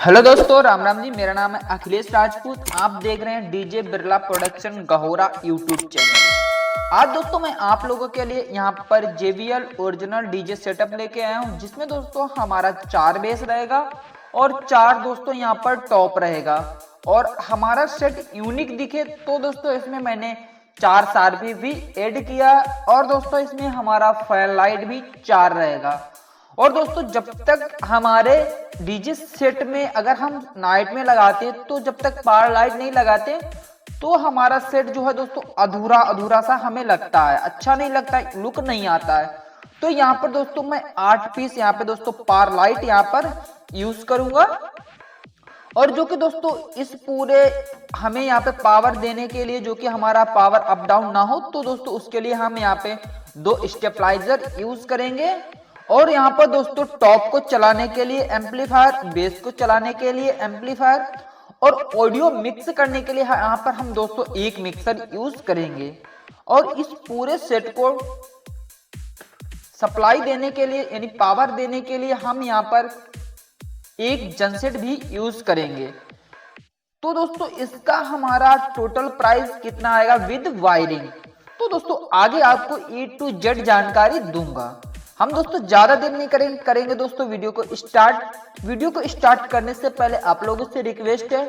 Hello दोस्तों, राम राम जी। मेरा नाम है अखिलेश राजपूत। आप देख रहे हैं DJ Birla production Gahora YouTube channel. आज दोस्तों मैं आप लोगों के लिए यहाँ पर JBL ओरिजिनल डीजे सेटअप लेके आया हूँ, जिसमें दोस्तों हमारा 4 बेस रहेगा और 4 दोस्तों यहाँ पर टॉप रहेगा। और हमारा सेट यूनिक दिखे तो दोस्तों इसमें मैंने 4 सारपी भी ऐड किया और दोस्तों इसमें हमारा फैन लाइट भी 4 रहेगा। और दोस्तों जब तक हमारे डीजे सेट में अगर हम नाइट में लगाते तो जब तक पावर लाइट नहीं लगाते तो हमारा सेट जो है दोस्तों अधूरा अधूरा सा हमें लगता है, अच्छा नहीं लगता है, लुक नहीं आता है। तो यहाँ पर दोस्तों मैं 8 पीस यहाँ पे दोस्तों पावर लाइट यहाँ पर यूज करूंगा। और जो कि दोस्तों इस पूरे हमें यहाँ पे पावर देने के लिए, जो कि हमारा पावर अप डाउन ना हो, तो दोस्तों उसके लिए हम यहाँ पे 2 स्टेबलाइजर यूज करेंगे। और यहाँ पर दोस्तों टॉप को चलाने के लिए एम्पलीफायर, बेस को चलाने के लिए एम्पलीफायर और ऑडियो मिक्स करने के लिए यहाँ पर हम दोस्तों एक मिक्सर यूज करेंगे। और इस पूरे सेट को सप्लाई देने के लिए यानी पावर देने के लिए हम यहाँ पर एक जनसेट भी यूज करेंगे। तो दोस्तों इसका हमारा टोटल प्राइस कितना आएगा विद वायरिंग, तो दोस्तों आगे आपको A to Z जानकारी दूंगा। हम दोस्तों ज्यादा देर नहीं करेंगे दोस्तों वीडियो को स्टार्ट करने से पहले आप लोगों से रिक्वेस्ट है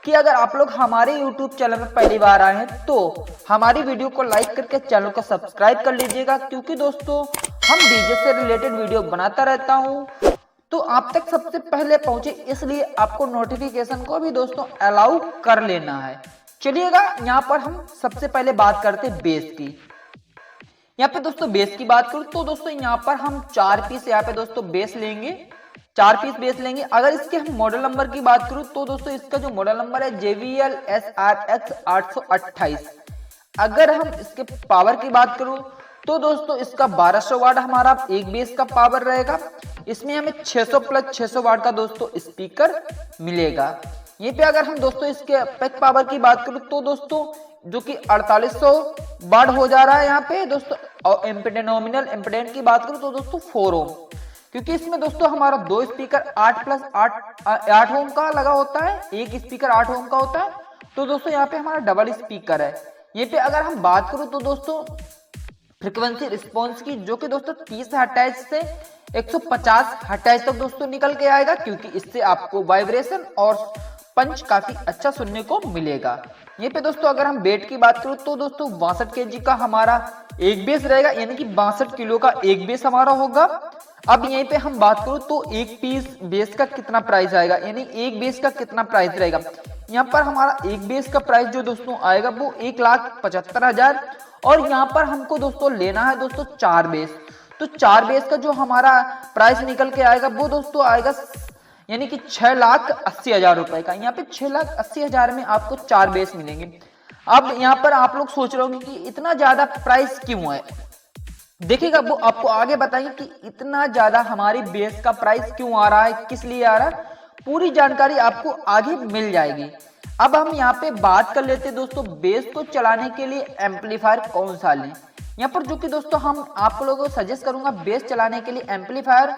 कि अगर आप लोग हमारे YouTube चैनल में पहली बार आए हैं तो हमारी वीडियो को लाइक करके चैनल को सब्सक्राइब कर लीजिएगा, क्योंकि दोस्तों हम डीजे से रिलेटेड वीडियो बनाता रहता हूँ तो आप तक सबसे पहले पहुंचे, इसलिए आपको नोटिफिकेशन को भी दोस्तों अलाउ कर लेना है। चलिएगा यहाँ पर हम सबसे पहले बात करते हैं बेस की। यहाँ पे दोस्तों बेस की बात करूं तो दोस्तों यहाँ पर हम 4 पीस यहाँ पे दोस्तों बेस लेंगे, 4 पीस बेस लेंगे। अगर इसके हम मॉडल नंबर की बात करूं तो दोस्तों इसका जो मॉडल नंबर है JBL SRX 828। अगर हम इसके पावर की बात करूं तो दोस्तों इसका 1200 वाट हमारा एक बेस का पावर रहेगा। इसमें हमें 600 प्लस 600 वाट का दोस्तों स्पीकर मिलेगा। ये पे अगर हम दोस्तों इसके पैक पावर की बात करूं तो दोस्तों जो कि 4800 वाट हो जा रहा है यहाँ पे दोस्तों। और नॉमिनल इम्पीडेंस की बात करूं तो दोस्तों 4 ओम, क्योंकि इसमें दोस्तों हमारा 2 स्पीकर 8 प्लस 8 ओम का लगा होता है, एक स्पीकर 8 ओम का होता है। तो दोस्तों यहाँ पे हमारा डबल स्पीकर है। ये पे अगर हम बात करूं तो दोस्तों फ्रीक्वेंसी रिस्पॉन्स की, जो कि दोस्तों 30 हर्ट्ज से 150 हर्ट्ज तक दोस्तों निकल के आएगा, क्योंकि इससे आपको वाइब्रेशन और पंच काफी अच्छा सुनने को मिलेगा। ये पे दोस्तों अगर हम वेट की बात करूं तो दोस्तों 62 kg का हमारा एक बेस रहेगा, यानी कि 62 किलो का एक बेस हमारा होगा। अब यहीं पे हम बात करूं तो एक पीस बेस का कितना प्राइस आएगा, यानी एक बेस का कितना प्राइस रहेगा। यहाँ पर हमारा एक बेस का प्राइस जो दोस्तों आएगा वो 1,75,000। और यहाँ पर हमको दोस्तों लेना है दोस्तों 4 बेस, तो 4 बेस का जो हमारा प्राइस निकल के आएगा वो दोस्तों आएगा यानी कि 6,80,000 रुपए का। यहाँ पे 6,80,000 में आपको 4 बेस मिलेंगे। अब यहाँ पर आप लोग सोच रहे होंगे कि इतना ज्यादा प्राइस क्यों है, देखिएगा वो आपको आगे बताएंगे कि इतना ज्यादा हमारी बेस का प्राइस क्यों आ रहा है, किस लिए आ रहा है, पूरी जानकारी आपको आगे मिल जाएगी। अब हम यहाँ पे बात कर लेते हैं दोस्तों बेस को चलाने के लिए एम्पलीफायर कौन सा लें। यहाँ पर जो कि दोस्तों हम आप लोगों को सजेस्ट करूंगा बेस चलाने के लिए एम्पलीफायर,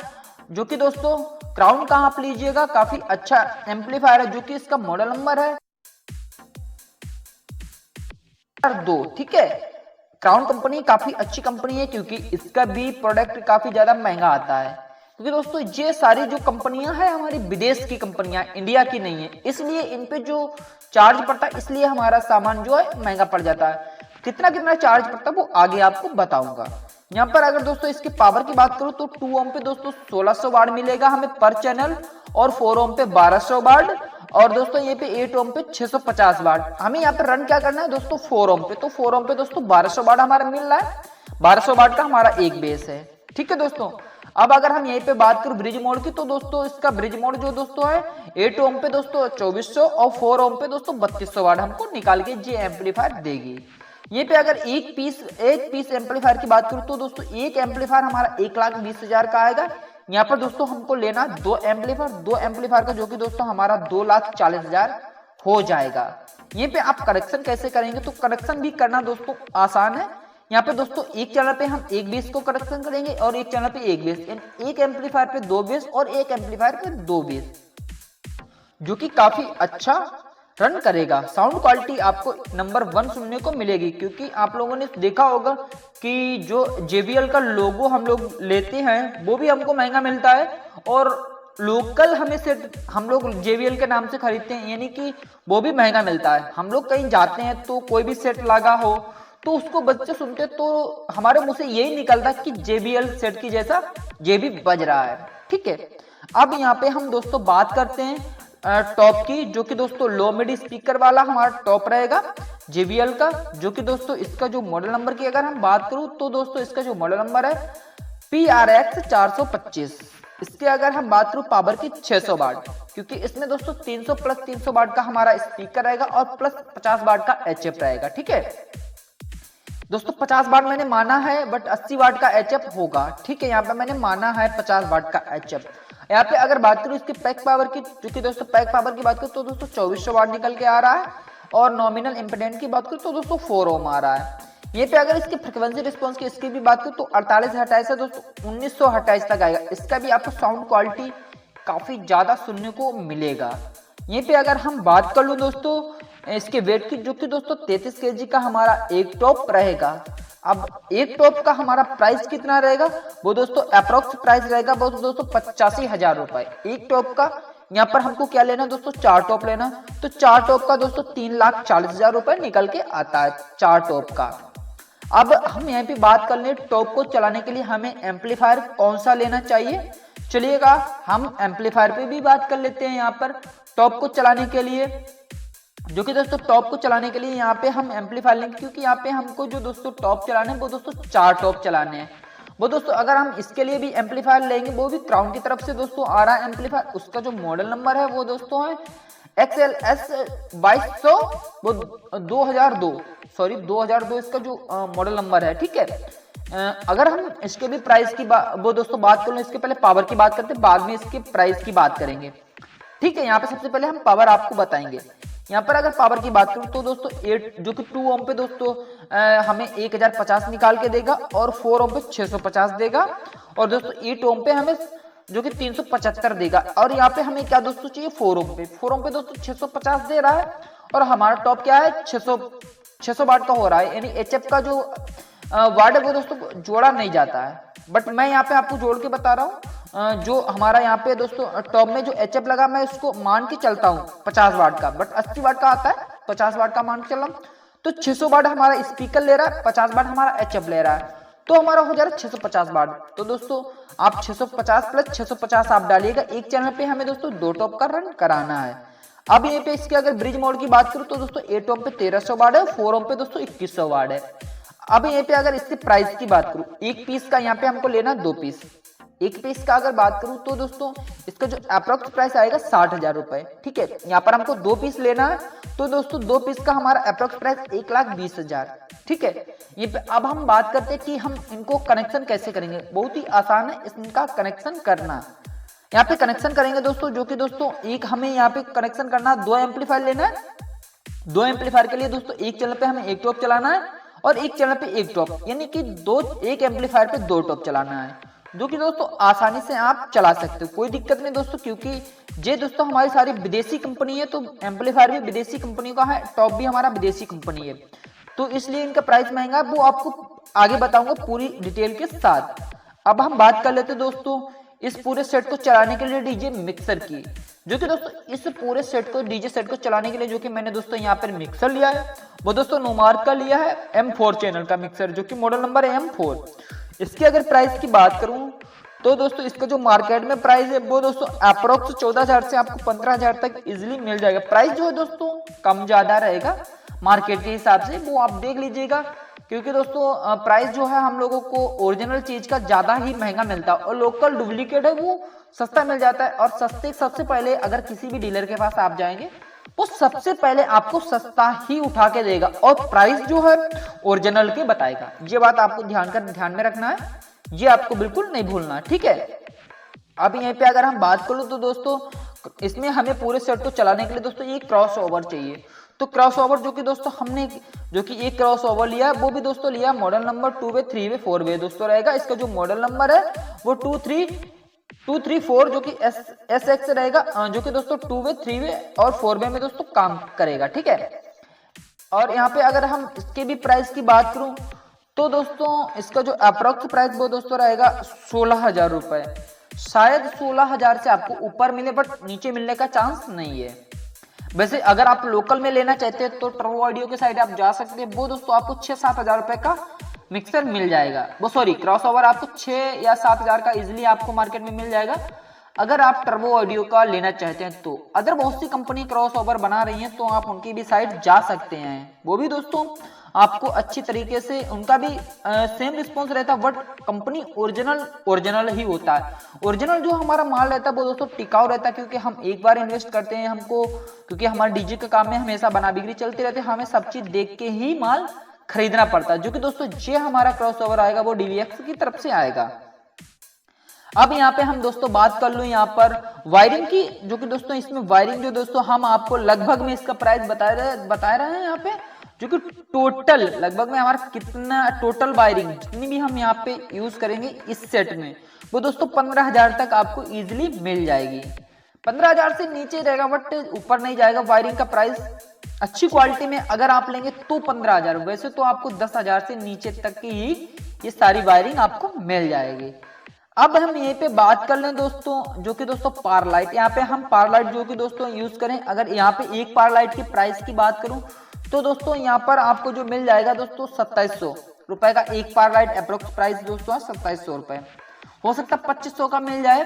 जो कि दोस्तों क्राउन का आप लीजिएगा, काफी अच्छा एम्पलीफायर है, जो कि इसका मॉडल नंबर है 2। ठीक है, क्राउन कंपनी काफी अच्छी कंपनी है, क्योंकि इसका भी प्रोडक्ट काफी ज्यादा महंगा आता है। क्योंकि दोस्तों ये सारी जो कंपनियां हैं हमारी विदेश की कंपनियां, इंडिया की नहीं है, इसलिए इन पे जो चार्ज पड़ता है इसलिए हमारा सामान जो है महंगा पड़ जाता है। कितना चार्ज पड़ता है वो आगे आपको बताऊंगा। यहाँ पर अगर दोस्तों इसके पावर की बात करूं तो 2 ओम पे दोस्तों 1600 वाट मिलेगा हमें पर चैनल, और 4 ओम पे 1200 वाट, और दोस्तों ये पे 8 ओम पे 650 वाट। हमें यहाँ पे रन क्या करना है दोस्तों 4 ओम पे, तो 4 ओम पे दोस्तों 1200 वाट हमारा मिल रहा है, 1200 वाट का हमारा एक बेस है। ठीक है दोस्तों, अब अगर हम यहीं पे बात करूं ब्रिज मोड की तो दोस्तों इसका ब्रिज मोड जो दोस्तों है 8 ओम पे दोस्तों 2400 और 4 ओम पे दोस्तों 3200 वाट हमको निकाल के ये एम्पलीफायर देगी। ये पे अगर एक पीस एम्पलीफायर की बात करूं तो दोस्तों एक एम्पलीफायर हमारा 1,20,000 का आएगा। यहाँ पर दोस्तों हमको लेना 2 एम्पलीफायर का, जो कि दोस्तों हमारा 2,40,000 हो जाएगा। ये पे आप कनेक्शन कैसे करेंगे, तो कनेक्शन भी करना दोस्तों आसान है। यहाँ पे दोस्तों एक चैनल पे हम एक बेस को कनेक्शन करेंगे और एक चैनल पे एक बेस, एक एम्पलीफायर पे 2 बेस और एक एम्पलीफायर पे 2 बेस। जो कि काफी अच्छा रन करेगा। साउंड क्वालिटी आपको नंबर 1 सुनने को मिलेगी, क्योंकि आप लोगों ने देखा होगा कि जो JBL का लोगो हम लोग लेते हैं वो भी हमको महंगा मिलता है, और लोकल हमें सेट हम लोग JBL के नाम से खरीदते हैं, यानी कि वो भी महंगा मिलता है। हम लोग कहीं जाते हैं तो कोई भी सेट लगा हो तो उसको बच्चे सुनते तो हमारे मुंह से यही निकलता कि JBL सेट की जैसा ये भी बज रहा है। ठीक है, अब यहाँ पे हम दोस्तों बात करते हैं टॉप की, जो कि दोस्तों लो मिड स्पीकर वाला हमारा टॉप रहेगा JBL का, जो कि दोस्तों इसका जो मॉडल नंबर की अगर हम बात करूं तो दोस्तों इसका जो मॉडल नंबर है PRX 425। इसके अगर हम बात करूं पावर की 600 वाट, क्योंकि इसमें दोस्तों 300 प्लस 300 वाट का हमारा स्पीकर रहेगा और प्लस 50 वाट का HF रहेगा। ठीक है दोस्तों, 50 वाट मैंने माना है बट 80 वाट का HF होगा। ठीक है, यहाँ पे मैंने माना है 50 वाट का HF। यहाँ पे अगर बात करूं इसकी पैक पावर की, क्योंकि दोस्तों पैक पावर की बात करूं तो दोस्तों 2400 वाट निकल के आ रहा है, और नॉमिनल इम्पीडेंस की बात करूं तो दोस्तों 4 ओम आ रहा है। ये पे अगर इसकी फ्रिक्वेंसी रिस्पॉन्स की इसकी भी बात करूं तो 48 हर्ट्ज से दोस्तों 1900 हर्ट्ज तक आएगा। इसका भी आपको साउंड क्वालिटी काफी ज्यादा सुनने को मिलेगा। ये पे अगर हम बात कर लूं दोस्तों इसके वेट की, जो कि दोस्तों 33 kg का हमारा एक टॉप रहेगा। अब एक टॉप का हमारा प्राइस कितना रहेगा, वो दोस्तों अप्रोक्स प्राइस रहेगा वो दोस्तों 85,000 रुपए एक टॉप का। यहाँ पर हमको क्या लेना दोस्तों, 4 टॉप लेना, तो 4 टॉप का दोस्तों 3,40,000 रुपए निकल के आता है 4 टॉप का। अब हम यहाँ पे बात कर ले टॉप को चलाने के लिए हमें एम्पलीफायर कौन सा लेना चाहिए। चलिएगा हम एम्पलीफायर पे भी बात कर लेते हैं। यहाँ पर टॉप को चलाने के लिए, जो कि दोस्तों टॉप को चलाने के लिए यहाँ पे हम एम्पलीफायर लेंगे, क्योंकि यहाँ पे हमको जो दोस्तों टॉप चलाने हैं वो दोस्तों 4 टॉप चलाने हैं। वो दोस्तों अगर हम इसके लिए भी एम्पलीफायर लेंगे, वो भी क्राउन की तरफ से दोस्तों आ रहा है एम्पलीफायर। उसका जो मॉडल नंबर है वो दोस्तों है XLS 2200, वो 2002 इसका जो मॉडल नंबर है। ठीक है, अगर हम इसके भी प्राइस की वो दोस्तों बात कर लो, इसके पहले पावर की बात करते हैं, बाद में इसके प्राइस की बात करेंगे। ठीक है, यहाँ पे सबसे पहले हम पावर आपको बताएंगे। यहाँ पर अगर पावर की बात करूं तो दोस्तों 8 जो कि 2 ओम पे दोस्तों हमें 1050 निकाल के देगा, और 4 ओम पे 650 देगा, और दोस्तों 8 ओम पे हमें जो कि 375 देगा। और यहाँ पे हमें क्या दोस्तों चाहिए 4 ओम पे दोस्तों 650 दे रहा है, और हमारा टॉप क्या है 600 वाट का हो रहा है, यानी HF का जो वाट है वो दोस्तों जोड़ा नहीं जाता है। बट मैं यहाँ पे आपको जोड़ के बता रहा हूँ, जो हमारा यहाँ पे दोस्तों टॉप में जो HF लगा मैं उसको मान के चलता हूँ 50 वाट का, बट 80 वाट का आता है, 50 वाट का मान के चल रहा हूँ। तो 600 वाट हमारा स्पीकर ले रहा है, 50 वाट हमारा HF ले रहा है, तो हमारा हो जा रहा है 650 वाट। तो दोस्तों आप 650 प्लस 650 आप डालिएगा। एक चैनल पे हमें दोस्तों 2 टॉप का रन कराना है। अब ये पे इसके अगर ब्रिज मोड की बात करूं तो दोस्तों 8 ओम पे 1300 वाट है, 4 ओम पे दोस्तों 2100 वाट है। अब यहाँ पे अगर इसके प्राइस की बात करूं, एक पीस का यहाँ पे हमको लेना 2 पीस। एक पीस का अगर बात करूं तो दोस्तों इसका जो अप्रोक्स प्राइस आएगा 60,000 रुपए। ठीक है, यहाँ पर हमको 2 पीस लेना है, तो दोस्तों 2 पीस का हमारा अप्रोक्स प्राइस 1,20,000। ठीक है, ये पे अब हम बात करते हैं कि हम इनको कनेक्शन कैसे करेंगे। बहुत ही आसान है इनका कनेक्शन करना। यहाँ पे कनेक्शन करेंगे दोस्तों, जो कि दोस्तों एक हमें यहाँ पे कनेक्शन करना 2 एम्पलीफायर लेना है। 2 एम्पलीफायर के लिए दोस्तों एक चैनल पे हमें 1 टॉप चलाना है, और एक चैनल पे 1 टॉप, यानी कि एक एम्पलीफायर पे 2 टॉप चलाना है, जो कि दोस्तों आसानी से आप चला सकते हो, कोई दिक्कत नहीं दोस्तों। क्योंकि ये दोस्तों हमारी सारी विदेशी कंपनी है, तो एम्पलीफायर भी विदेशी कंपनी का है, टॉप भी हमारा विदेशी कंपनी है, तो इसलिए इनका प्राइस महंगा है। वो आपको आगे बताऊंगा पूरी डिटेल के साथ। अब हम बात कर लेते दोस्तों इस पूरे सेट को चलाने के लिए डीजे मिक्सर की, जो कि दोस्तों इस पूरे सेट को डीजे सेट को चलाने के लिए जो कि मैंने दोस्तों यहाँ पर मिक्सर लिया है, वो दोस्तों नोमार्क का लिया है M4 चैनल का मिक्सर, जो कि मॉडल नंबर है M4। इसकी अगर प्राइस की बात करूं तो दोस्तों इसका जो मार्केट में प्राइस है वो दोस्तों अप्रोक्स 14,000 से आपको 15,000 तक इजीली मिल जाएगा। प्राइस जो है दोस्तों कम ज्यादा रहेगा मार्केट के हिसाब से, वो आप देख लीजिएगा। क्योंकि दोस्तों प्राइस जो है हम लोगों को ओरिजिनल चीज का ज्यादा ही महंगा मिलता है, और लोकल डुप्लीकेट है वो सस्ता मिल जाता है। और सबसे पहले अगर किसी भी डीलर के पास आप जाएंगे, वो सबसे पहले आपको सस्ता ही उठा के देगा, और प्राइस जो है ओरिजिनल के बताएगा। ये बात आपको ध्यान में रखना है, ये आपको बिल्कुल नहीं भूलना। ठीक है, अब यहीं पे अगर हम बात करूं तो दोस्तों इसमें हमें पूरे सेट को चलाने के लिए दोस्तों एक क्रॉस ओवर चाहिए। तो क्रॉस ओवर जो कि दोस्तों हमने जो कि एक क्रॉस ओवर लिया, वो भी दोस्तों लिया मॉडल नंबर 2 वे 3 वे 4 वे दोस्तों रहेगा। इसका जो मॉडल नंबर है वो 23 234 जो कि एस एक्स रहेगा, जो कि दोस्तों 2 वे 3 वे और 4 वे में दोस्तों काम करेगा, ठीक है। और यहाँ पे अगर हम इसके भी प्राइस की बात करूं तो दोस्तों इसका जो अप्रोक्स प्राइस वो दोस्तों रहेगा 16,000 रुपए। शायद 16,000 से आपको ऊपर मिले, बट नीचे मिलने का चांस नहीं है। वैसे अगर आप लोकल में लेना चाहते हैं तो टर्बो ऑडियो के साइड आप जा सकते हैं, वो दोस्तों आपको 6-7 हजार रुपए का मिक्सर मिल जाएगा, वो सॉरी क्रॉसओवर आपको 6 या 7 हजार का इजिली आपको मार्केट में मिल जाएगा अगर आप टर्बो ऑडियो का लेना चाहते हैं तो। अदर बहुत सी कंपनी क्रॉसओवर बना रही हैं तो आप उनकी भी साइड जा सकते हैं, वो भी दोस्तों आपको अच्छी तरीके से उनका भी सेम रिस्पॉन्स रहता है, बट कंपनी ओरिजिनल ही होता है। ओरिजिनल जो हमारा माल रहता है वो दोस्तों टिकाऊ रहता है, क्योंकि हम एक बार इन्वेस्ट करते हैं, हमको क्योंकि हमारे डीजे के काम में हमेशा बना बिक्री चलती रहती है, हमें सब चीज देख के ही माल खरीदना पड़ता है। जो कि दोस्तों ये हमारा क्रॉसओवर आएगा वो डीवीएक्स की तरफ से आएगा। अब यहाँ पे हम दोस्तों बात कर लूं यहाँ पर वायरिंग की, जो कि दोस्तों इसमें वायरिंग जो दोस्तों हम आपको लगभग में इसका प्राइस बता रहे हैं यहाँ पे, जो कि टोटल लगभग में हमारा कितना टोटल वायरिंग जितनी भी हम यहाँ पे यूज करेंगे इस सेट में वो दोस्तों 15,000 तक आपको इजिली मिल जाएगी। 15,000 से नीचे रहेगा बट ऊपर नहीं जाएगा। वायरिंग का प्राइस अच्छी क्वालिटी में अगर आप लेंगे तो 15,000, वैसे तो आपको 10,000 से नीचे तक की ही ये सारी वायरिंग आपको मिल जाएगी। अब हम यहीं पे बात कर लें दोस्तों, जो कि दोस्तों पावर लाइट, यहाँ पे हम पावर लाइट जो कि दोस्तों यूज करें, अगर यहाँ पे एक पावर लाइट की प्राइस की बात करूं तो दोस्तों यहाँ पर आपको जो मिल जाएगा दोस्तों 2700 रुपए का एक पावर लाइट अप्रोक्स प्राइस दोस्तों है 2700 रुपए, हो सकता है 2500 का मिल जाए।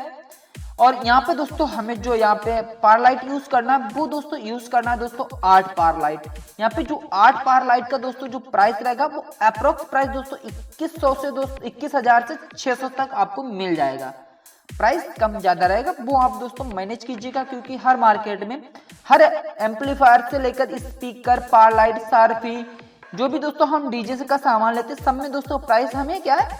और यहाँ पे दोस्तों हमें जो यहाँ पे पावर लाइट यूज करना है वो दोस्तों यूज करना है दोस्तों 8 पावर लाइट। यहाँ पे जो 8 पावर लाइट का दोस्तों जो प्राइस रहेगा वो अप्रोक्स प्राइस दोस्तों 2100 से दोस्तों 21,000 से 600 तक आपको मिल जाएगा। प्राइस कम ज्यादा रहेगा वो आप दोस्तों मैनेज कीजिएगा, क्योंकि हर मार्केट में हर एम्पलीफायर से लेकर स्पीकर, पावर लाइट, सारफी, जो भी दोस्तों हम डीजे का सामान लेते हैं सब में दोस्तों प्राइस हमें क्या है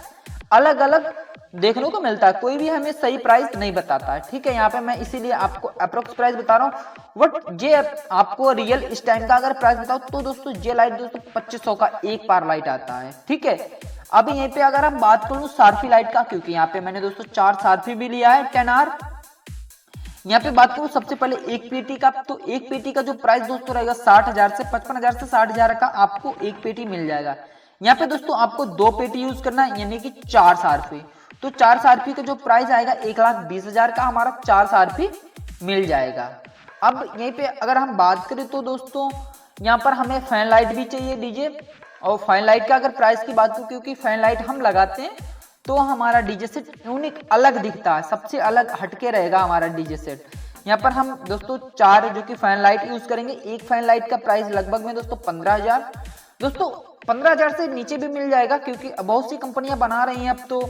अलग अलग देखने को मिलता है, कोई भी हमें सही प्राइस नहीं बताता है, ठीक है। यहाँ पे मैं इसीलिए आपको अप्रोक्स प्राइस बता रहा हूँ, बट ये आपको रियल इस टाइम का अगर प्राइस बताओ तो दोस्तों ये लाइट दोस्तों 2500 का एक पावर लाइट आता है, ठीक है। अब यहीं पे अगर हम बात करूं सारफी लाइट का, क्योंकि यहाँ पे मैंने दोस्तों 4 सारफी भी लिया है 10R। यहाँ पे बात करूं सबसे पहले एक पेटी का, तो एक पेटी का जो प्राइस दोस्तों रहेगा 60,000 से 55,000 से 60,000 का आपको एक पेटी मिल जाएगा। यहाँ पे दोस्तों आपको 2 पेटी यूज करना है, यानी कि 4 सारफी, तो 4 सारफी का जो प्राइस आएगा 1,20,000 का हमारा 4 सारफी मिल जाएगा। अब यहीं पे अगर हम बात करें तो दोस्तों यहाँ पर हमें फैन लाइट भी चाहिए डीजे, और फैन लाइट का अगर प्राइस की बात करूं, क्योंकि फैन लाइट हम लगाते हैं तो हमारा डीजे सेट यूनिक अलग दिखता है, सबसे अलग हटके रहेगा हमारा डीजे सेट। यहाँ पर हम दोस्तों 4 जो कि फैन लाइट यूज करेंगे, एक फैन लाइट का प्राइस लगभग में दोस्तों 15,000, दोस्तों 15,000 से नीचे भी मिल जाएगा, क्योंकि बहुत सी कंपनियां बना रही हैं अब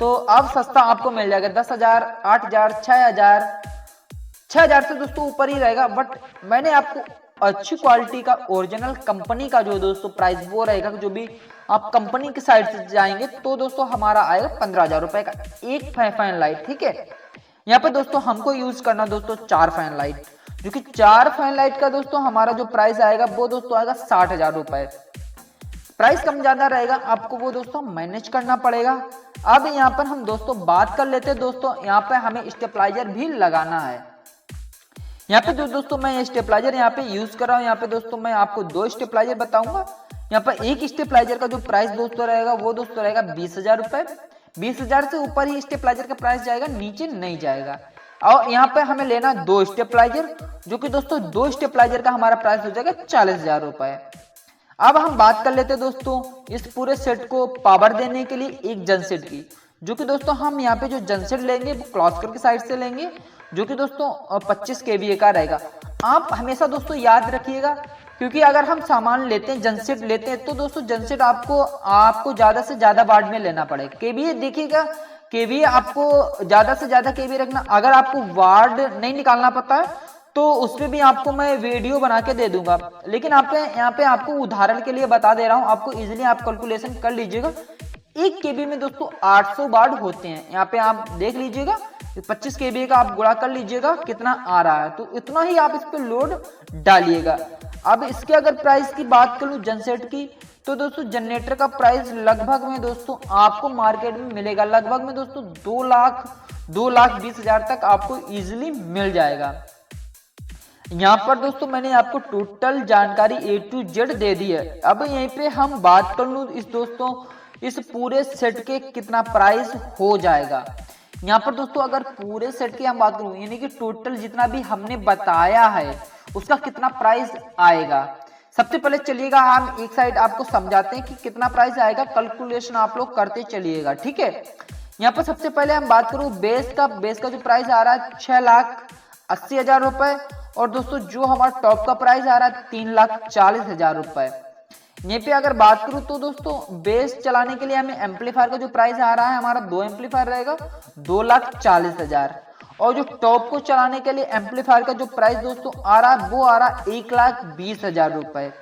तो अब सस्ता आपको मिल जाएगा 10,000, 8,000, 6,000 से दोस्तों ऊपर ही रहेगा। बट मैंने आपको अच्छी क्वालिटी का ओरिजिनल कंपनी का जो दोस्तों प्राइस वो रहेगा, जो भी आप कंपनी की साइड से जाएंगे तो दोस्तों हमारा आएगा 15,000 रुपए का एक फैन लाइट, ठीक है। यहाँ पे दोस्तों हमको यूज करना दोस्तों 4 फैन लाइट, जो कि 4 फैन लाइट का दोस्तों हमारा जो प्राइस आएगा वो दोस्तों आएगा 60,000 रुपए। प्राइस कम ज्यादा रहेगा, आपको वो दोस्तों मैनेज करना पड़ेगा। अब यहाँ पर हम दोस्तों बात कर लेते हैं दोस्तों, यहाँ पे हमें स्टेबलाइजर भी लगाना है। यहाँ पे जो दोस्तों मैं स्टेबलाइजर यहाँ पे यूज कर रहा हूँ, यहाँ पे दोस्तों मैं आपको 2 स्टेबलाइजर बताऊंगा। यहाँ पर एक स्टेबलाइजर का जो प्राइस दोस्तों रहेगा वो दोस्तों रहेगा 20,000 रुपए। 20,000 से ऊपर ही स्टेबलाइजर का प्राइस जाएगा, नीचे नहीं जाएगा। और यहाँ पे हमें लेना 2 स्टेबलाइजर, जो कि दोस्तों 2 स्टेबलाइजर का हमारा प्राइस हो जाएगा 40,000 रुपए। अब हम बात कर लेते हैं दोस्तों इस पूरे सेट को पावर देने के लिए एक जनसेट की, जो कि दोस्तों हम यहाँ पे जो जनसेट लेंगे वो क्लॉस्कर की साइड से लेंगे, जो कि दोस्तों 25 kVA का रहेगा। आप हमेशा दोस्तों याद रखिएगा, क्योंकि अगर हम सामान लेते हैं जनसेट लेते हैं तो दोस्तों जनसेट आपको ज्यादा से ज्यादा वाट में लेना पड़ेगा। kVA देखिएगा, kVA आपको ज्यादा से ज्यादा kVA रखना। अगर आपको वाट नहीं निकालना पता है तो उसमें भी आपको मैं वीडियो बना के दे दूंगा, लेकिन यहाँ पे आपको उदाहरण के लिए बता दे रहा हूँ, आपको इजीली आप कैलकुलेशन कर लीजिएगा। 1 kVA में दोस्तों 800 वाट होते हैं, यहाँ पे आप देख लीजिएगा 25 kVA का आप गुणा कर लीजिएगा कितना आ रहा है, तो इतना ही आप इस पे लोड डालिएगा। अब इसके अगर प्राइस की बात करूं जनसेट की, तो दोस्तों जनरेटर का प्राइस लगभग में दोस्तों आपको मार्केट में मिलेगा लगभग में दोस्तों 2,20,000 तक आपको इजीली मिल जाएगा। यहाँ पर दोस्तों मैंने आपको टोटल जानकारी A to Z दे दी है। अब यहीं पे हम बात कर लूं इस पूरे सेट के कितना प्राइस हो जाएगा। यहाँ पर दोस्तों अगर पूरे सेट की हम बात करूं यानी कि टोटल जितना भी हमने बताया है उसका कितना प्राइस आएगा। सबसे पहले चलिएगा हम एक साइड आपको समझाते हैं कि कितना प्राइस आएगा, कैलकुलेशन आप लोग करते चलिएगा, ठीक है। यहाँ पर सबसे पहले हम बात करूं बेस का जो प्राइस आ रहा है 6,80,000 रुपए, और दोस्तों जो हमारा टॉप का प्राइस आ रहा है 3,40,000 रुपए। यहीं पे अगर बात करूं तो दोस्तों बेस चलाने के लिए हमें एम्पलीफायर का जो प्राइस आ रहा है हमारा 2 एम्पलीफायर रहेगा 2,40,000, और जो टॉप को चलाने के लिए एम्पलीफायर का जो प्राइस दोस्तों आ रहा है वो आ रहा है 1,20,000 रुपए।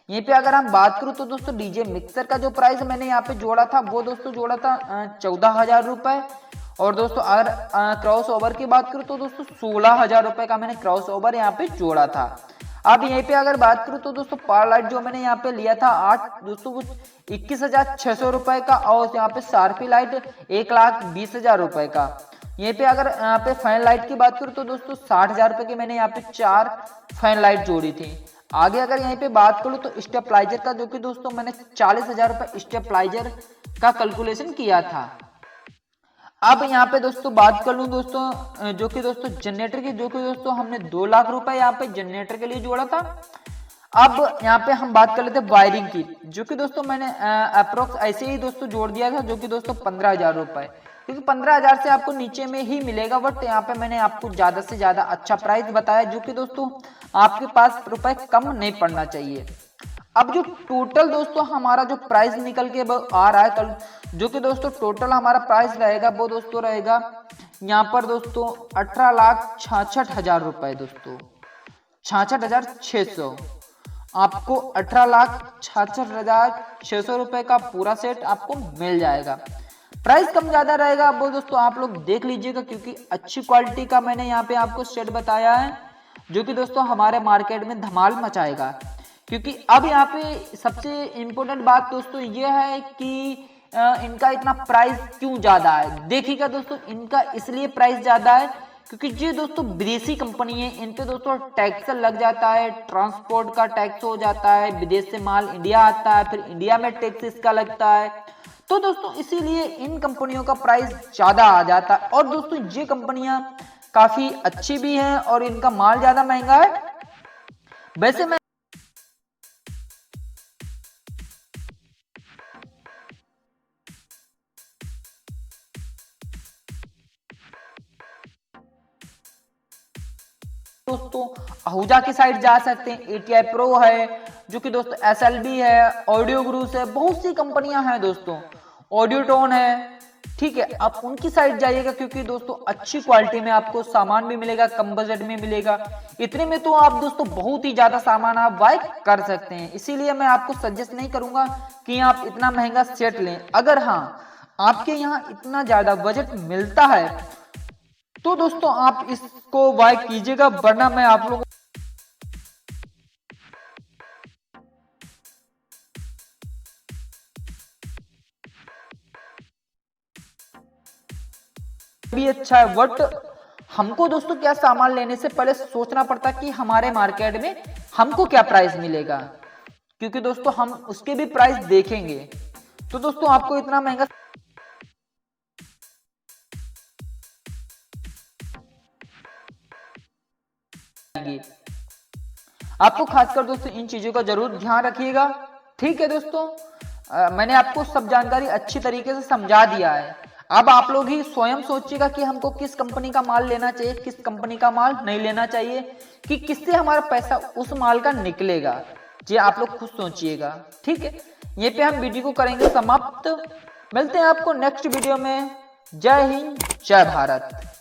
यहीं पे अगर हम बात करूं तो दोस्तों डीजे मिक्सर का जो प्राइस मैंने यहाँ पे जोड़ा था वो दोस्तों जोड़ा था 14,000 रुपए, और दोस्तों अगर क्रॉस ओवर की बात करूं तो दोस्तों 16,000 रुपए का मैंने क्रॉस ओवर यहाँ पे जोड़ा था। अब यहीं पे अगर बात करूं तो दोस्तों पावर लाइट जो मैंने यहाँ पे लिया था 21,600 रुपए का, और यहाँ पे शार्पी लाइट 1,20,000 रुपए का। यहीं पे अगर यहाँ पे फैन लाइट की बात करूं तो दोस्तों 60,000 रुपए की मैंने यहाँ पे 4 फैन लाइट जोड़ी थी। आगे अगर यहीं पे बात करूं तो स्टेपलाइजर का जो कि दोस्तों मैंने 40,000 रुपए स्टेपलाइजर का कैलकुलेशन किया था। अब यहाँ पे दोस्तों बात कर लूं दोस्तों जो कि दोस्तों जनरेटर की, जो कि दोस्तों हमने 2 लाख रुपए यहाँ पे जनरेटर के लिए जोड़ा था। अब यहाँ पे हम बात कर लेते हैं वायरिंग की, जो कि दोस्तों मैंने अप्रोक्स ऐसे ही दोस्तों जोड़ दिया था, जो कि दोस्तों 15,000 रुपए, क्योंकि 15,000 से आपको नीचे में ही मिलेगा, बट यहाँ पे मैंने आपको ज्यादा से ज्यादा अच्छा प्राइस बताया, जो कि दोस्तों आपके पास रुपए कम नहीं पड़ना चाहिए। अब जो टोटल दोस्तों हमारा जो प्राइस निकल के आ रहा है कल, जो कि दोस्तों टोटल हमारा प्राइस रहेगा वो दोस्तों रहेगा यहाँ पर दोस्तों 18,66,000 रुपए, दोस्तों 66,600। आपको 18,66,600 रुपए का पूरा सेट आपको मिल जाएगा। प्राइस कम ज्यादा रहेगा वो दोस्तों आप लोग देख लीजिएगा, क्योंकि अच्छी क्वालिटी का मैंने यहाँ पे आपको सेट बताया है, जो कि दोस्तों हमारे मार्केट में धमाल मचाएगा। क्योंकि अब यहाँ पे सबसे इम्पोर्टेंट बात दोस्तों ये है कि इनका इतना प्राइस क्यों ज्यादा है। देखिएगा दोस्तों इनका इसलिए प्राइस ज्यादा है क्योंकि ये दोस्तों विदेशी कंपनी है, इन पे दोस्तों टैक्स लग जाता है, ट्रांसपोर्ट का टैक्स हो जाता है, विदेश से माल इंडिया आता है, फिर इंडिया में टैक्स इसका लगता है, तो दोस्तों इसीलिए इन कंपनियों का प्राइस ज्यादा आ जाता है। और दोस्तों ये कंपनियां काफी अच्छी भी हैं और इनका माल ज्यादा महंगा है। वैसे मैं दोस्तों आहूजा की साइड जा सकते हैं, ATI प्रो है, जो कि दोस्तों SLB है, ऑडियो ग्रूस है, बहुत सी कंपनियां हैं दोस्तों, ऑडियोटोन है, ठीक है। आप उनकी साइड जाइएगा क्योंकि दोस्तों अच्छी क्वालिटी में आपको सामान भी मिलेगा, कम बजट में मिलेगा। इतने में तो आप दोस्तों बहुत ही ज्यादा सामान आप बाय कर सकते हैं, इसीलिए मैं आपको सजेस्ट नहीं करूंगा कि आप इतना महंगा सेट लें। अगर हाँ आपके यहाँ इतना ज्यादा बजट मिलता है तो दोस्तों आप इसको बाय कीजिएगा, वरना मैं आप लोगों भी अच्छा है। बट हमको दोस्तों क्या सामान लेने से पहले सोचना पड़ता कि हमारे मार्केट में हमको क्या प्राइस मिलेगा, क्योंकि दोस्तों हम उसके भी प्राइस देखेंगे। तो दोस्तों आपको इतना महंगा आपको खासकर दोस्तों इन चीजों का जरूर ध्यान रखिएगा, ठीक है दोस्तों। मैंने आपको सब जानकारी अच्छी तरीके से समझा दिया है। अब आप लोग ही स्वयं सोचिएगा कि हमको किस कंपनी का माल लेना चाहिए, किस कंपनी का माल नहीं लेना चाहिए, कि किससे हमारा पैसा उस माल का निकलेगा, ये आप लोग खुद सोचिएगा, ठीक है। ये पे हम वीडियो को करेंगे समाप्त। मिलते हैं आपको नेक्स्ट वीडियो में। जय हिंद, जय भारत।